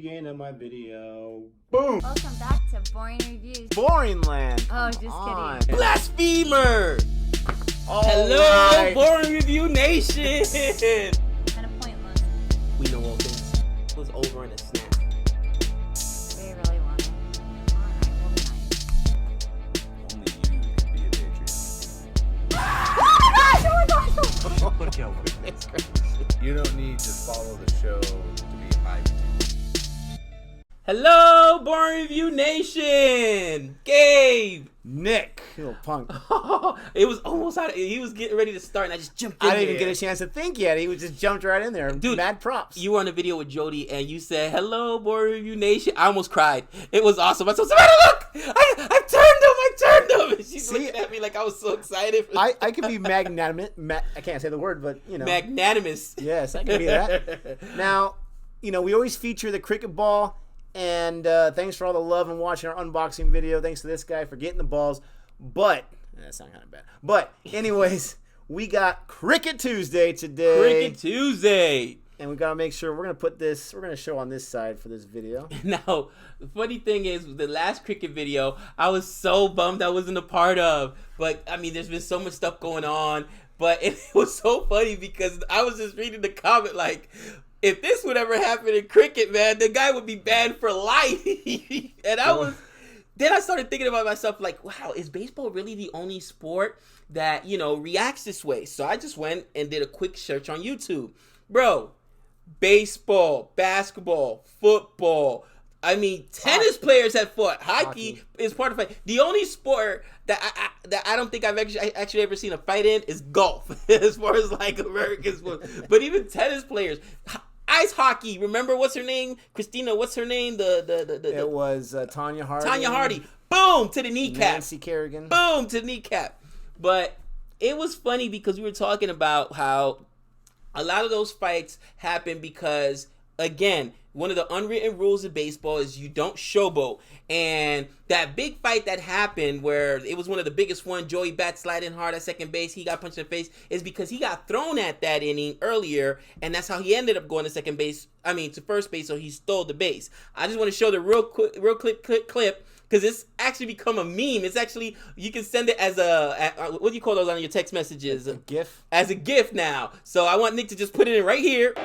Beginning of my video. Boom! Welcome back to Boring Reviews. Boring land. Oh, just kidding. Blasphemer! All Hello, right. Boring Review Nation! Kind of pointless. We know all things. It was over in a snap. We really want it. Alright, we'll be nice. Only you can be a Patreon. Oh my gosh! Look over. It's crazy. You don't need to follow the show to be hyped. Hello, Boring Review Nation! Gabe! Nick, you little punk. It was almost out. He was getting ready to start, and I just jumped in I didn't even there. get a chance to think yet. He was just jumped right in there. Dude, mad props. You were on a video with Jody, and you said, "Hello, Boring Review Nation." I almost cried. It was awesome. I said, "Samantha, look! I turned him! And she's looking at me like I was so excited. I could be magnanimous. I can't say the word, but you know. Magnanimous. Yes, I can be that. Now, you know, we always feature the cricket ball, and thanks for all the love and watching our unboxing video. Thanks to this guy for getting the balls. But that sounds kind of bad. But anyways, we got Cricket Tuesday today. Cricket Tuesday. And we gotta make sure we're gonna show on this side for this video. Now, the funny thing is, the last cricket video, I was so bummed I wasn't a part of. But, I mean, there's been so much stuff going on. But it was so funny because I was just reading the comment like, if this would ever happen in cricket, man, the guy would be banned for life. And then I started thinking about myself like, wow, is baseball really the only sport that, you know, reacts this way? So I just went and did a quick search on YouTube. Bro, baseball, basketball, football. I mean, tennis players have fought. Hockey is part of it. The only sport that I don't think I've actually ever seen a fight in is golf, as far as like American sports. But even tennis players, ice hockey. Remember what's her name? Christina. What's her name? It was Tanya Hardy. Tanya Hardy. Boom to the kneecap. Nancy Kerrigan. Boom to the kneecap. But it was funny because we were talking about how a lot of those fights happen because, again, one of the unwritten rules of baseball is you don't showboat. And that big fight that happened where it was one of the biggest one, Joey Bat sliding hard at second base, he got punched in the face, is because he got thrown at that inning earlier, and that's how he ended up going to first base, so he stole the base. I just want to show the real quick clip, because it's actually become a meme. It's actually, you can send it as what do you call those on your text messages? A GIF? As a GIF now. So I want Nick to just put it in right here.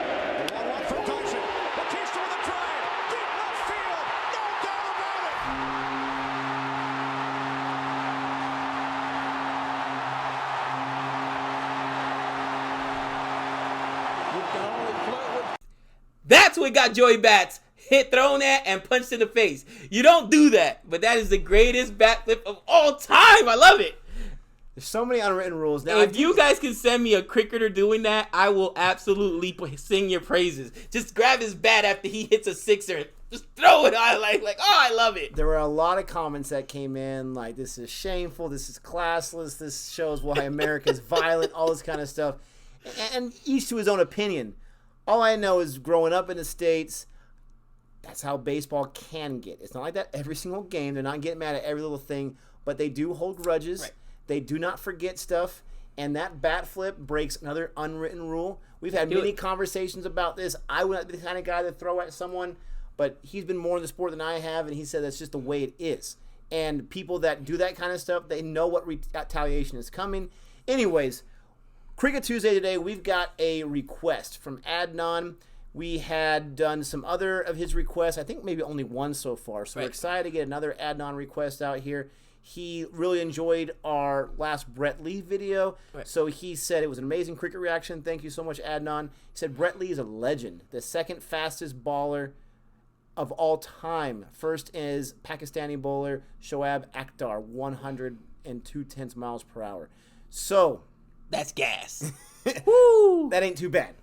That's what got Joey Bats thrown at and punched in the face. You don't do that, but that is the greatest bat flip of all time. I love it. There's so many unwritten rules. Now, if you guys can send me a cricketer doing that, I will absolutely sing your praises. Just grab his bat after he hits a sixer and just throw it on like, oh, I love it. There were a lot of comments that came in like, this is shameful, this is classless, this shows why America's violent, all this kind of stuff. And each to his own opinion. All I know is growing up in the States, that's how baseball can get. It's not like that every single game. They're not getting mad at every little thing, but they do hold grudges. Right. They do not forget stuff, and that bat flip breaks another unwritten rule. We've had many conversations about this. I would not be the kind of guy to throw at someone, but he's been more in the sport than I have, and he said that's just the way it is. And people that do that kind of stuff, they know what retaliation is coming. Anyways, Cricket Tuesday today, we've got a request from Adnan. We had done some other of his requests. I think maybe only one so far. So We're excited to get another Adnan request out here. He really enjoyed our last Brett Lee video. Right. So he said it was an amazing cricket reaction. Thank you so much, Adnan. He said Brett Lee is a legend, the second fastest bowler of all time. First is Pakistani bowler Shoaib Akhtar, 102 miles per hour. So that's gas. Woo! That ain't too bad.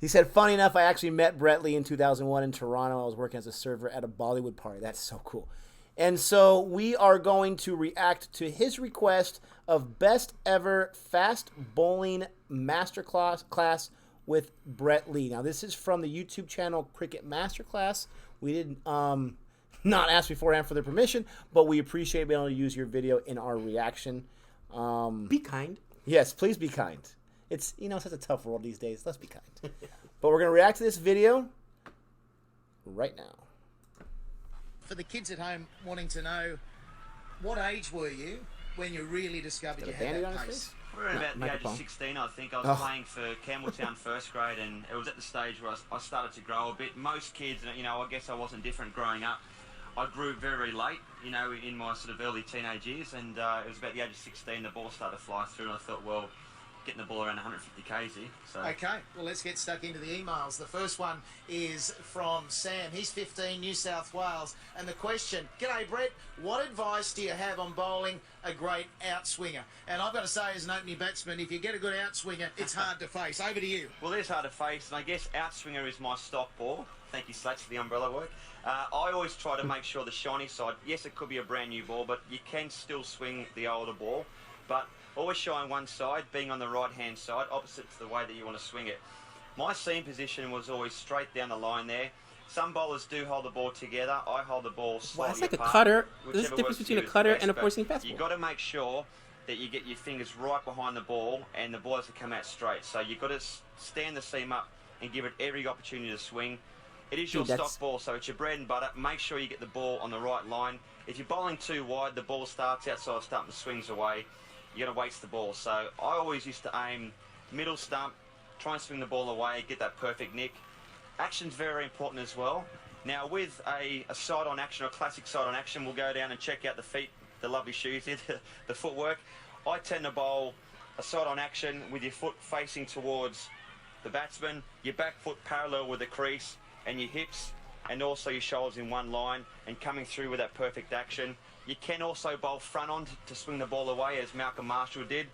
He said, funny enough, I actually met Brett Lee in 2001 in Toronto. I was working as a server at a Bollywood party. That's so cool. And so we are going to react to his request of best ever fast bowling masterclass with Brett Lee. Now, this is from the YouTube channel Cricket Masterclass. We didn't not ask beforehand for their permission, but we appreciate being able to use your video in our reaction. Be kind. Yes, please be kind. It's, such a tough world these days. Let's be kind. But we're going to react to this video right now. For the kids at home wanting to know, what age were you when you really discovered you Got a had Band-Aid that on his pace? face? We were about the age microphone. of 16, I think. I was Oh. playing for Campbelltown first grade, and it was at the stage where I started to grow a bit. Most kids, you know, I guess I wasn't different growing up. I grew very, very late, you know, in my sort of early teenage years, and it was about the age of 16 the ball started to fly through, and I thought, well, getting the ball around 150 k's here. So. Okay, well, let's get stuck into the emails. The first one is from Sam. He's 15, New South Wales. And the question, G'day, Brett, what advice do you have on bowling a great outswinger? And I've got to say, as an opening batsman, if you get a good outswinger, it's hard to face. Over to you. Well, it is hard to face, and I guess outswinger is my stock ball. Thank you, Slats, for the umbrella work. I always try to make sure the shiny side, yes, it could be a brand new ball, but you can still swing the older ball. But always shine one side, being on the right-hand side, opposite to the way that you want to swing it. My seam position was always straight down the line there. Some bowlers do hold the ball together. I hold the ball slightly Well, it's like a apart, cutter. There's a whichever difference works for between you a is the cutter best, and a but four-seam fastball. You've got to make sure that you get your fingers right behind the ball and the ball has to come out straight. So you've got to stand the seam up and give it every opportunity to swing. It is your Dude, that's- stock ball, so it's your bread and butter. Make sure you get the ball on the right line. If you're bowling too wide, the ball starts outside stump and swings away. You're going to waste the ball. So I always used to aim middle stump, try and swing the ball away, get that perfect nick. Action's very important as well. Now with a side-on action, or a classic side-on action, we'll go down and check out the feet, the lovely shoes here, the footwork. I tend to bowl a side-on action with your foot facing towards the batsman, your back foot parallel with the crease, and your hips, and also your shoulders in one line, and coming through with that perfect action. You can also bowl front on to swing the ball away, as Malcolm Marshall did.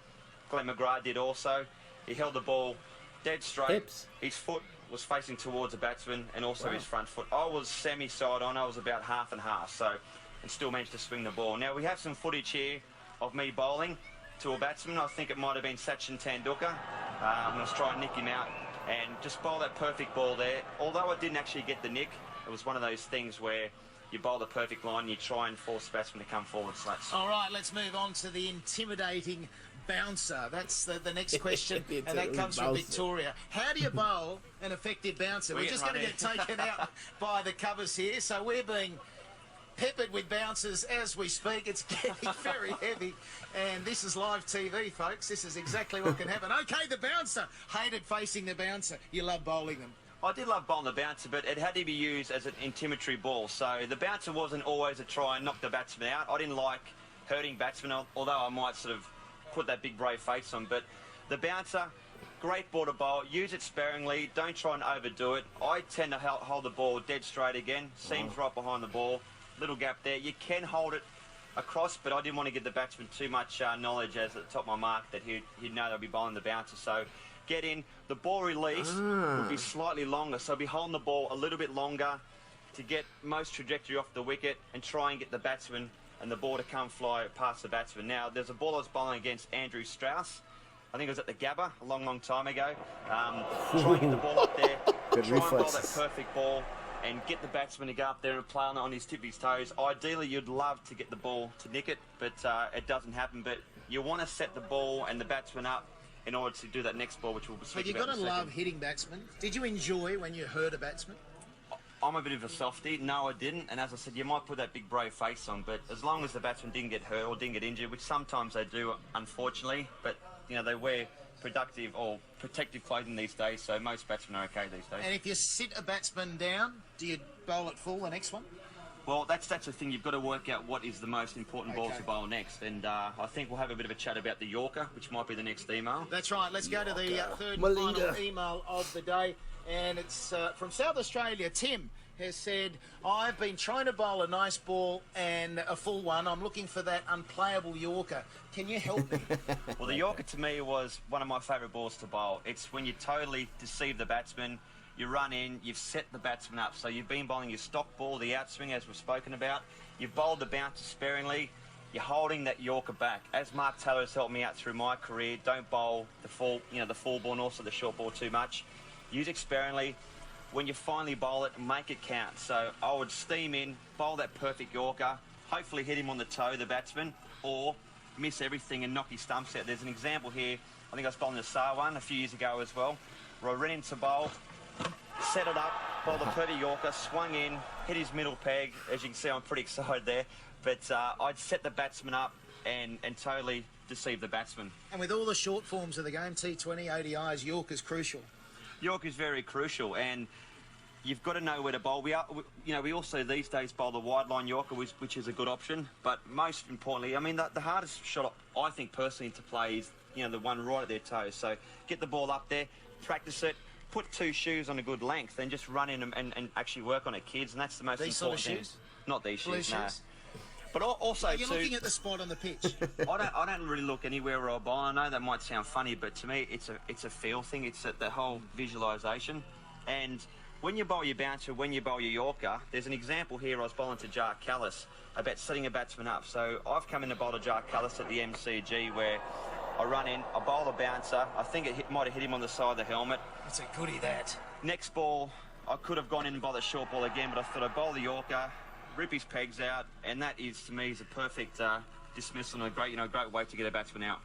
Glenn McGrath did also. He held the ball dead straight. Hips. His foot was facing towards the batsman, and also his front foot. I was semi-side on. I was about half and half, so, and still managed to swing the ball. Now we have some footage here of me bowling to a batsman. I think it might have been Sachin Tendulkar. I was trying to nick him out and just bowl that perfect ball there. Although I didn't actually get the nick, it was one of those things where you bowl the perfect line, you try and force the batsman to come forward, Slats. All right, let's move on to the intimidating bouncer. That's the next question, and that comes from Victoria. How do you bowl an effective bouncer? We're just going to get taken out by the covers here, so we're being peppered with bouncers as we speak. It's getting very heavy, and this is live TV, folks. This is exactly what can happen. Okay, the bouncer. Hated facing the bouncer. You love bowling them. I did love bowling the bouncer, but it had to be used as an intimidatory ball. So the bouncer wasn't always to try and knock the batsman out. I didn't like hurting batsmen, although I might sort of put that big brave face on. But the bouncer, great ball to bowl. Use it sparingly. Don't try and overdo it. I tend to hold the ball dead straight again. Seams right behind the ball. Little gap there. You can hold it across, but I didn't want to give the batsman too much knowledge as at the top of my mark that he'd know they'll be bowling the bouncer. So get in. The ball release would be slightly longer, so I'll be holding the ball a little bit longer to get most trajectory off the wicket and try and get the batsman and the ball to come fly past the batsman. Now, there's a ball I was bowling against Andrew Strauss. I think it was at the Gabba a long, long time ago. Try and get the ball up there, Good try and bowl that reflexes. perfect ball and get the batsman to go up there and play on his tip of his toes. Ideally, you'd love to get the ball to nick it, but it doesn't happen. But you want to set the ball and the batsman up in order to do that next ball, which we'll speak But you've about got to in a love second. hitting batsmen. Did you enjoy when you hurt a batsman? I'm a bit of a softie. No, I didn't. And as I said, you might put that big brave face on, but as long as the batsman didn't get hurt or didn't get injured, which sometimes they do, unfortunately, but you know they wear productive or protective clothing these days, so most batsmen are okay these days. And if you sit a batsman down, do you bowl it full the next one? Well, that's the thing. You've got to work out what is the most important ball Okay. to bowl next. And I think we'll have a bit of a chat about the Yorker, which might be the next email. That's right. Let's go to the third and Malinga. final email of the day. And it's from South Australia. Tim has said, I've been trying to bowl a nice ball and a full one. I'm looking for that unplayable Yorker. Can you help me? Well, the Yorker to me was one of my favourite balls to bowl. It's when you totally deceive the batsman, you run in, you've set the batsman up. So you've been bowling your stock ball, the outswing, as we've spoken about. You've bowled the bouncer sparingly. You're holding that Yorker back. As Mark Taylor has helped me out through my career, don't bowl the full ball and also the short ball too much. Use it sparingly. When you finally bowl it, make it count. So I would steam in, bowl that perfect Yorker, hopefully hit him on the toe, the batsman, or miss everything and knock his stumps out. There's an example here. I think I was bowling the SAR one a few years ago as well, where I ran into bowl, set it up, bowled a perfect Yorker, swung in, hit his middle peg. As you can see, I'm pretty excited there. But I'd set the batsman up and totally deceive the batsman. And with all the short forms of the game, T20, ODIs, Yorker's crucial. York is very crucial, and you've got to know where to bowl. We also these days bowl the wide line Yorker, which is a good option. But most importantly, I mean, the hardest shot I think personally to play is the one right at their toes. So get the ball up there, practice it, put 2 shoes on a good length, and just run in and actually work on it, kids. And that's the most These sort important of thing. shoes? Not these Blue shoes, no. shoes? But also, You're looking at the spot on the pitch. I don't really look anywhere where I bowl. I know that might sound funny, but to me, it's a feel thing. It's the whole visualisation. And when you bowl your bouncer, when you bowl your Yorker, there's an example here. I was bowling to Jar Callis about setting a batsman up. So I've come in to bowl to Jar Callis at the MCG where I run in, I bowl a bouncer. I think it might have hit him on the side of the helmet. It's a goodie, that. Next ball, I could have gone in and bowled a short ball again, but I thought I'd bowl the Yorker, rip his pegs out, and that is, to me, is a perfect dismissal and a great way to get a batsman out.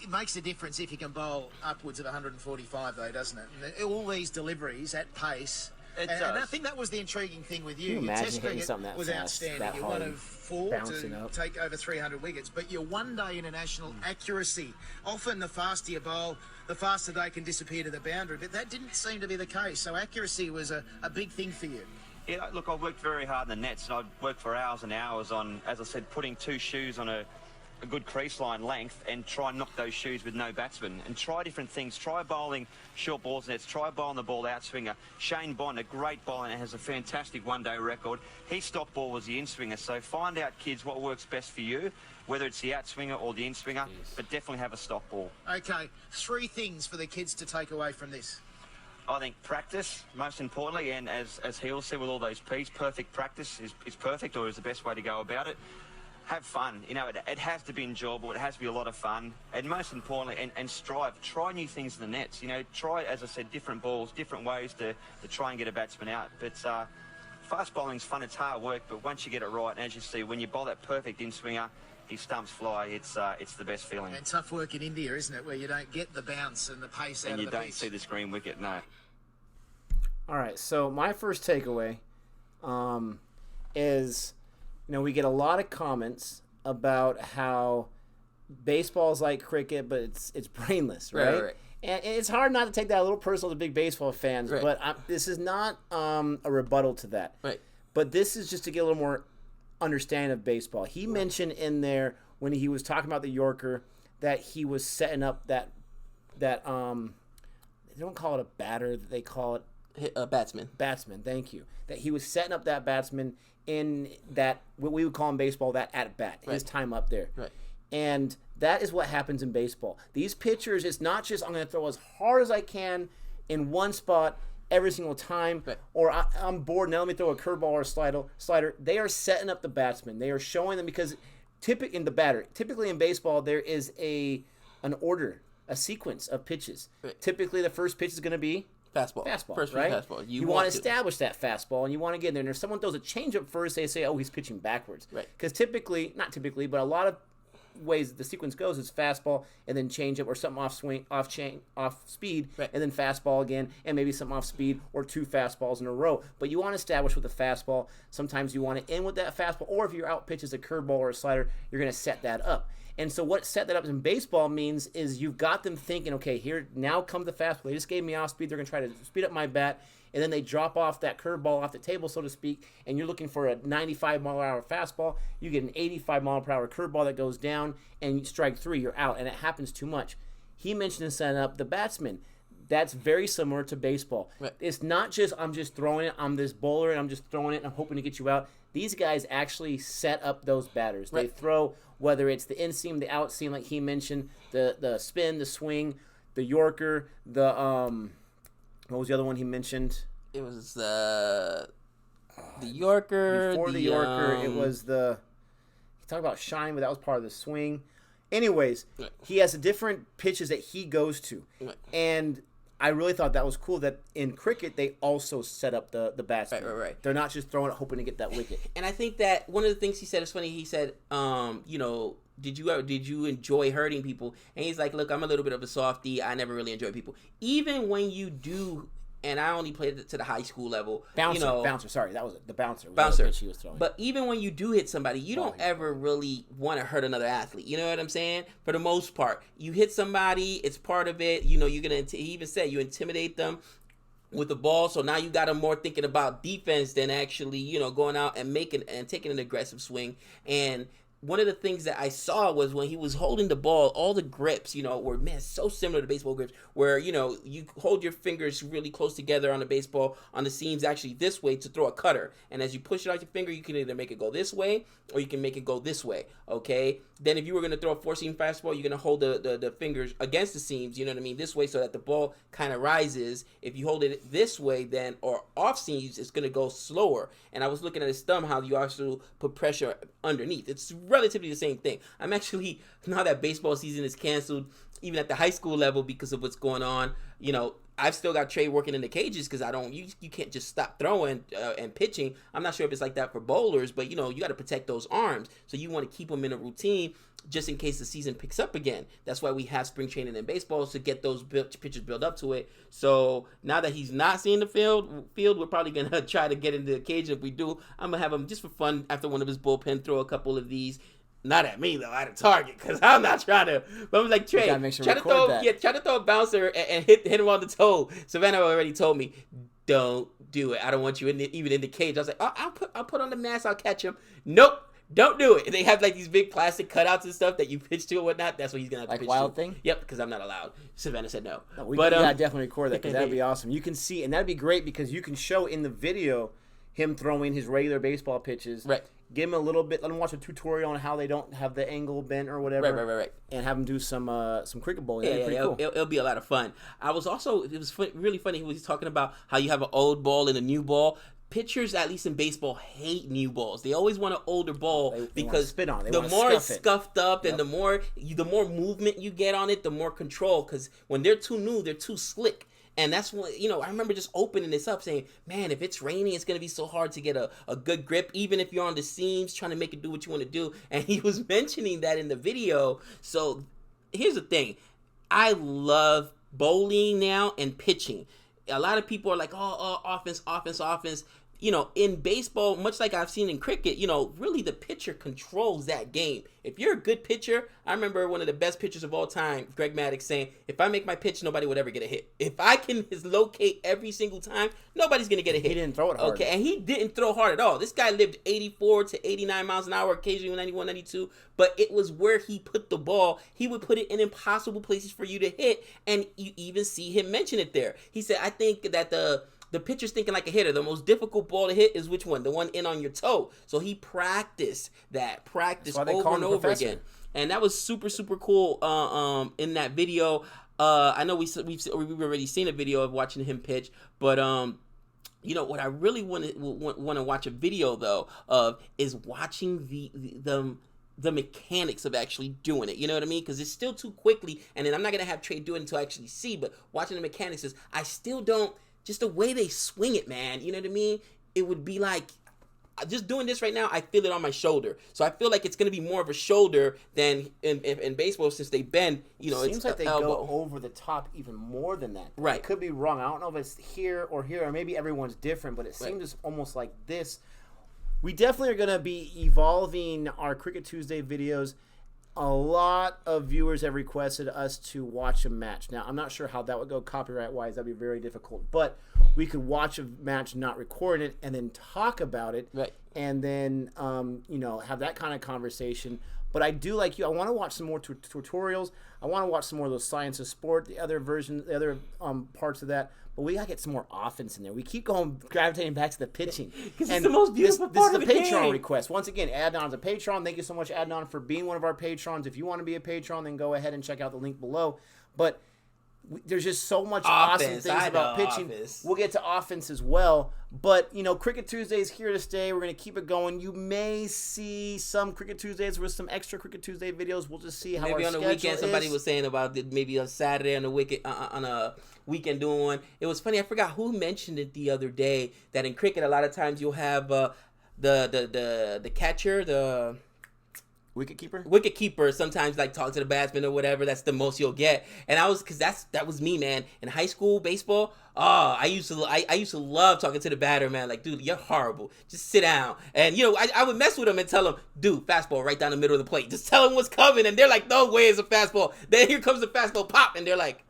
It makes a difference if you can bowl upwards of 145, though, doesn't it? And all these deliveries at pace. It and does. I think that was the intriguing thing with you. Can you Your imagine test hitting cricket something that was fast, outstanding. that You're hard, one of 4 bouncing to up? take over 300 wickets. But your one-day international accuracy, often the faster you bowl, the faster they can disappear to the boundary. But that didn't seem to be the case. So accuracy was a big thing for you. Yeah, look, I worked very hard in the nets, and I'd worked for hours and hours on, as I said, putting 2 shoes on a good crease line length and try and knock those shoes with no batsman and try different things. Try bowling short balls nets, try bowling the ball outswinger. Shane Bond, a great bowler and has a fantastic one-day record. His stock ball was the in-swinger. So find out, kids, what works best for you, whether it's the outswinger or the in-swinger, but definitely have a stock ball. Okay, 3 things for the kids to take away from this. I think practice, most importantly, and as Heel said with all those P's, perfect practice is perfect, or is the best way to go about it. Have fun. It has to be enjoyable. It has to be a lot of fun. And most importantly, and strive. Try new things in the nets. Try, as I said, different balls, different ways to try and get a batsman out. But fast bowling's fun. It's hard work. But once you get it right, and as you see, when you bowl that perfect in-swinger, his stumps fly. It's the best feeling. And tough work in India, isn't it, where you don't get the bounce and the pace out and of you the don't pitch. see this green wicket, no. All right, so my first takeaway is, we get a lot of comments about how baseball's like cricket, but it's brainless, right? Right. And it's hard not to take that a little personal to big baseball fans, Right. but this is not a rebuttal to that. Right. But this is just to get a little more understanding of baseball. He mentioned in there when he was talking about the Yorker that he was setting up that they don't call it a batter, they call it Batsman. batsman, thank you. That he was setting up that batsman in that, what we would call in baseball, that at-bat, his time up there. Right. And that is what happens in baseball. These pitchers, it's not just I'm going to throw as hard as I can in one spot every single time, Right. or I'm bored, now let me throw a curveball or a slider. They are setting up the batsman. They are showing them, because typically in baseball, there is an order, a sequence of pitches. Right. Typically, the first pitch is going to be Fastball. Fastball, First right? fastball. You want to establish that fastball, and you want to get in there. And if someone throws a changeup first, they say, oh, he's pitching backwards. Right. Because not typically, but a lot of ways the sequence goes is fastball and then changeup or something off speed, Right. and then fastball again, and maybe something off speed or 2 fastballs in a row. But you want to establish with a fastball. Sometimes you want to end with that fastball, or if your out pitch is a curveball or a slider, you're going to set that up. And so what set that up in baseball means is you've got them thinking, okay, here, now comes the fastball. They just gave me off speed. They're going to try to speed up my bat. And then they drop off that curveball off the table, so to speak, and you're looking for a 95-mile-per-hour fastball. You get an 85-mile-per-hour curveball that goes down, and you strike 3, you're out, and it happens too much. He mentioned in setting up the batsman. That's very similar to baseball. Right. It's not just I'm just throwing it, I'm this bowler, and I'm just throwing it, and I'm hoping to get you out. These guys actually set up those batters. Right. They throw, whether it's the inseam, the outsseam, like he mentioned, the spin, the swing, the Yorker, the what was the other one he mentioned? It was the Yorker. Before the Yorker, it was the. He talked about shine, but that was part of the swing. Anyways, Right. he has the different pitches that he goes to, Right. and I really thought that was cool that in cricket they also set up the batsman. Right. They're not just throwing it hoping to get that wicket. And I think that one of the things he said is funny. He said, did you enjoy hurting people? And he's like, look, I'm a little bit of a softie. I never really enjoy people. Even when you do and I only played it to the high school level. Bouncer. Sorry, that was it. The bouncer. Was Bouncer. the pitch he was throwing. But even when you do hit somebody, you don't ever really want to hurt another athlete. You know what I'm saying? For the most part, you hit somebody, it's part of it. You know, you're gonna. He even said you intimidate them with the ball, so now you got them more thinking about defense than actually, you know, going out and taking an aggressive swing. And one of the things that I saw was when he was holding the ball, all the grips, you know, were, man, so similar to baseball grips, where, you know, you hold your fingers really close together on the baseball, on the seams actually this way to throw a cutter. And as you push it out your finger, you can either make it go this way or you can make it go this way, okay? Then if you were going to throw a four-seam fastball, you're going to hold the fingers against the seams, you know what I mean, this way so that the ball kind of rises. If you hold it this way then, or off seams, it's going to go slower. And I was looking at his thumb, how you also put pressure underneath. It's relatively the same thing. I'm actually, now that baseball season is canceled, even at the high school level because of what's going on, you know, I've still got Trey working in the cages because you can't just stop throwing and pitching. I'm not sure if it's like that for bowlers, but, you know, you got to protect those arms. So you want to keep them in a routine just in case the season picks up again. That's why we have spring training in baseball, to get those pitchers built up to it. So now that he's not seeing the field, we're probably going to try to get into the cage. If we do, I'm going to have him just for fun after one of his bullpen throw a couple of these. Not at me, though, at a target, because I'm not trying to. But I'm like, Trey, try to throw a bouncer and hit him on the toe. Savannah already told me, don't do it. I don't want you even in the cage. I was like, I'll put on the mask, I'll catch him. Nope, don't do it. They have like these big plastic cutouts and stuff that you pitch to and whatnot. That's what he's going to have to pitch to. Like Wild Thing? Yep, because I'm not allowed. Savannah said no. We gotta definitely record that because that'd be awesome. You can see, and that'd be great because you can show in the video him throwing his regular baseball pitches. Right. Give him a little bit. Let him watch a tutorial on how they don't have the angle bent or whatever. Right. And have him do some cricket bowling. Yeah, it'll be a lot of fun. It was really funny. He was talking about how you have an old ball and a new ball. Pitchers, at least in baseball, hate new balls. They always want an older ball because spit on it. The more it's scuffed up and the more movement you get on it, the more control. Because when they're too new, they're too slick. And that's when, you know, I remember just opening this up saying, man, if it's raining, it's going to be so hard to get a good grip, even if you're on the seams trying to make it do what you want to do. And he was mentioning that in the video. So here's the thing. I love bowling now and pitching. A lot of people are like, oh, offense. You know, in baseball, much like I've seen in cricket, you know, really the pitcher controls that game. If you're a good pitcher, I remember one of the best pitchers of all time, Greg Maddux, saying, if I make my pitch, nobody would ever get a hit. If I can locate every single time, nobody's going to get a hit. He didn't throw it hard. Okay, and he didn't throw hard at all. This guy lived 84 to 89 miles an hour, occasionally 91, 92, but it was where he put the ball. He would put it in impossible places for you to hit, and you even see him mention it there. He said, I think that the pitcher's thinking like a hitter. The most difficult ball to hit is which one? The one in on your toe. So he practiced over and over again. And that was super, super cool in that video. I know we've already seen a video of watching him pitch, but you know what I really want to watch a video though of is watching the mechanics of actually doing it. You know what I mean? Because it's still too quickly, and then I'm not gonna have Trey do it until I actually see. But watching the mechanics is, I still don't. Just the way they swing it, man. You know what I mean? It would be like, just doing this right now, I feel it on my shoulder. So I feel like it's going to be more of a shoulder than in baseball, since they bend, you know, it seems it's like they elbow. go over the top even more than that. Right. I could be wrong. I don't know if it's here, or maybe everyone's different, but it seems almost like this. We definitely are going to be evolving our Cricket Tuesday videos. A lot of viewers have requested us to watch a match. Now, I'm not sure how that would go copyright-wise. That'd be very difficult. But we could watch a match, not record it, and then talk about it. Right. And then, you know, have that kind of conversation. But I do, like you, I want to watch some more tutorials. I want to watch some more of those Science of Sport, the other versions, the other parts of that. But we got to get some more offense in there. We keep gravitating back to the pitching. Because it's the most beautiful part of the game. This is a Patreon request. Once again, Adnan's a Patreon. Thank you so much, Adnan, for being one of our Patrons. If you want to be a Patreon, then go ahead and check out the link below. But there's just so much awesome things about pitching. We'll get to offense as well. But, you know, Cricket Tuesday is here to stay. We're going to keep it going. You may see some Cricket Tuesdays with some extra Cricket Tuesday videos. We'll just see how maybe our on the schedule weekend, is. somebody was saying about it, maybe on Saturday on a weekend doing one. It was funny. I forgot who mentioned it the other day, that in cricket, a lot of times you'll have the catcher, Wicket keeper sometimes like talk to the batsman or whatever. That's the most you'll get. And that was me, man. In high school baseball, I used to love talking to the batter, man. Like, dude, you're horrible. Just sit down. And I would mess with him and tell him, dude, fastball right down the middle of the plate. Just tell him what's coming. And they're like, no way, it's a fastball. Then here comes the fastball, pop, and they're like.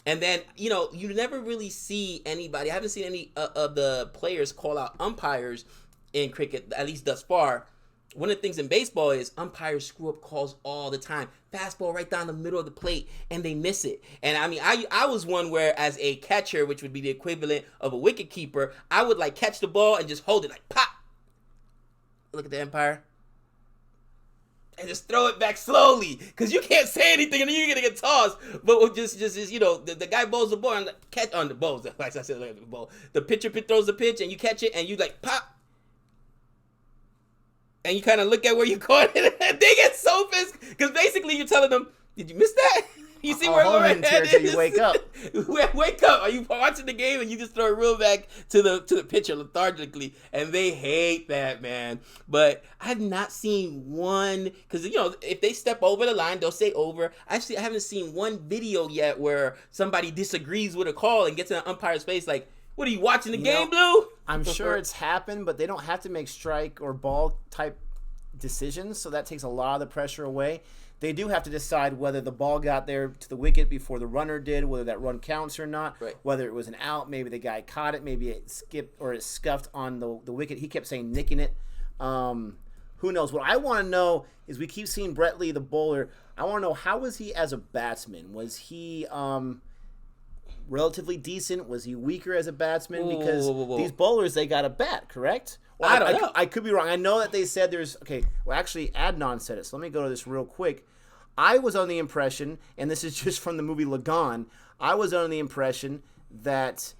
And then, you never really see anybody. I haven't seen any of the players call out umpires in cricket, at least thus far. One of the things in baseball is umpires screw up calls all the time. Fastball right down the middle of the plate, and they miss it. And I mean, I was one where, as a catcher, which would be the equivalent of a wicket keeper, I would like catch the ball and just hold it like pop. Look at the umpire. And just throw it back slowly, because you can't say anything and then you're gonna get tossed. But just the guy bowls the ball and catch on the balls. Like I said, the ball. The pitcher throws the pitch and you catch it and you like pop. And you kind of look at where you caught it, and they get so pissed because basically you're telling them, "Did you miss that? You see where we're at? Until you wake up. Wake up! Are you watching the game and you just throw it real back to the pitcher lethargically?" And they hate that, man. But I've not seen one, because if they step over the line, they'll say over. I haven't seen one video yet where somebody disagrees with a call and gets in an umpire's face like, "What are you watching the game, Blue?" I'm sure it's happened, but they don't have to make strike or ball type decisions, so that takes a lot of the pressure away. They do have to decide whether the ball got there to the wicket before the runner did, whether that run counts or not, right. Whether it was an out, maybe the guy caught it, maybe it skipped or it scuffed on the wicket. He kept saying nicking it. Who knows? What I want to know is, we keep seeing Brett Lee, the bowler. I want to know, how was he as a batsman? Was he relatively decent? Was he weaker as a batsman? Because these bowlers, they got a bat, correct? Well, I don't know. I could be wrong. I know that they said there's... Okay, well, actually, Adnan said it, so let me go to this real quick. I was on the impression, and this is just from the movie Lagan, I was under the impression that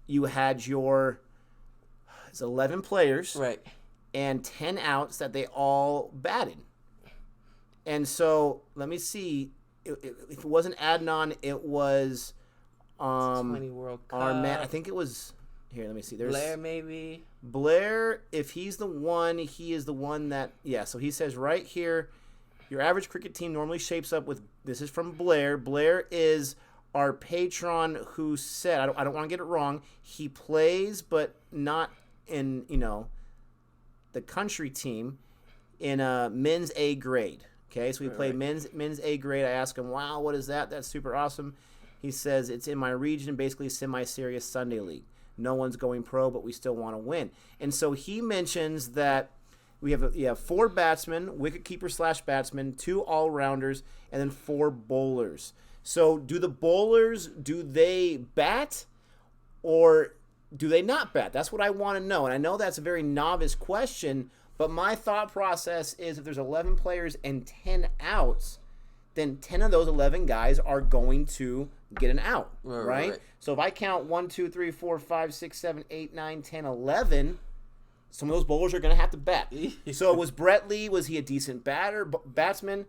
you had your 11 players, right, and 10 outs that they all batted. And so, let me see. If it wasn't Adnan, it was... 20 World Cup. Our man, I think it was... Here, let me see. There's Blair, maybe. Blair, if he's the one, he is the one that... Yeah, so he says right here, your average cricket team normally shapes up with... This is from Blair. Blair is our patron who said... I don't want to get it wrong. He plays, but not in, the country team, in a men's A grade. Okay, so we play men's A grade. I ask him, wow, what is that? That's super awesome. He says, it's in my region, basically semi-serious Sunday league. No one's going pro, but we still want to win. And so he mentions that we have 4 batsmen, wicket-keeper/batsmen, 2 all-rounders, and then 4 bowlers. So do the bowlers, do they bat or do they not bat? That's what I want to know. And I know that's a very novice question, but my thought process is, if there's 11 players and 10 outs, then 10 of those 11 guys are going to get an out, right? So if I count 1, 2, 3, 4, 5, 6, 7, 8, 9, 10, 11, some of those bowlers are going to have to bat. So was Brett Lee, was he a decent batsman?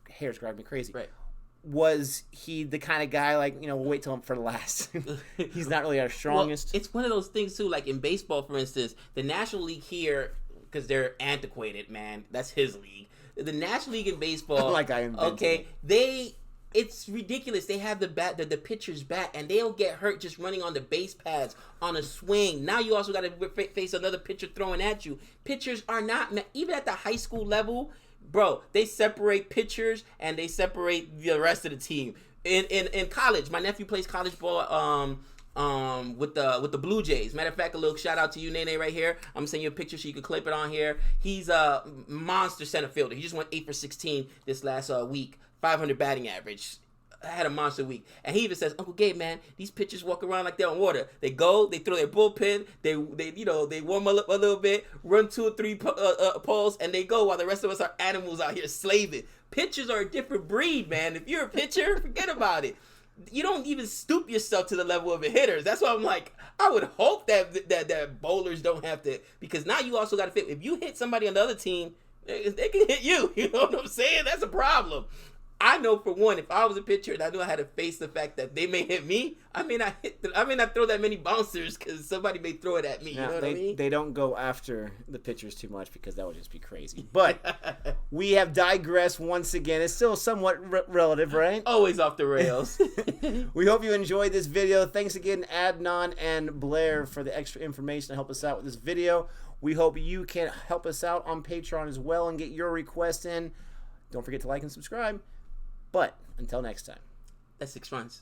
Hair's driving me crazy. Right. Was he the kind of guy like, we'll wait till him for the last. He's not really our strongest. Well, it's one of those things too, like in baseball, for instance, the National League here, because they're antiquated, man, that's his league. The National League in baseball, like I invented it. It's ridiculous. They have the pitcher's bat, and they'll get hurt just running on the base pads on a swing. Now you also got to face another pitcher throwing at you. Pitchers are not, even at the high school level, bro, they separate pitchers and they separate the rest of the team. In college, my nephew plays college ball with the Blue Jays. Matter of fact, a little shout out to you, Nene, right here. I'm sending you a picture so you can clip it on here. He's a monster center fielder. He just went 8 for 16 this last week. 500 batting average. I had a monster week. And he even says, Uncle Gabe, man, these pitchers walk around like they're on water. They go, they throw their bullpen, they warm up a little bit, run 2 or 3 poles, and they go, while the rest of us are animals out here slaving. Pitchers are a different breed, man. If you're a pitcher, forget about it. You don't even stoop yourself to the level of a hitter. That's why I'm like, I would hope that bowlers don't have to, because now you also got to fit. If you hit somebody on the other team, they can hit you. You know what I'm saying? That's a problem. I know for one, if I was a pitcher and I knew I had to face the fact that they may hit me, I may not throw that many bouncers because somebody may throw it at me. Now, you know what I mean? They don't go after the pitchers too much because that would just be crazy. But we have digressed once again. It's still somewhat relative, right? Always off the rails. We hope you enjoyed this video. Thanks again, Adnan and Blair, for the extra information to help us out with this video. We hope you can help us out on Patreon as well and get your request in. Don't forget to like and subscribe. But until next time. That's 6 months.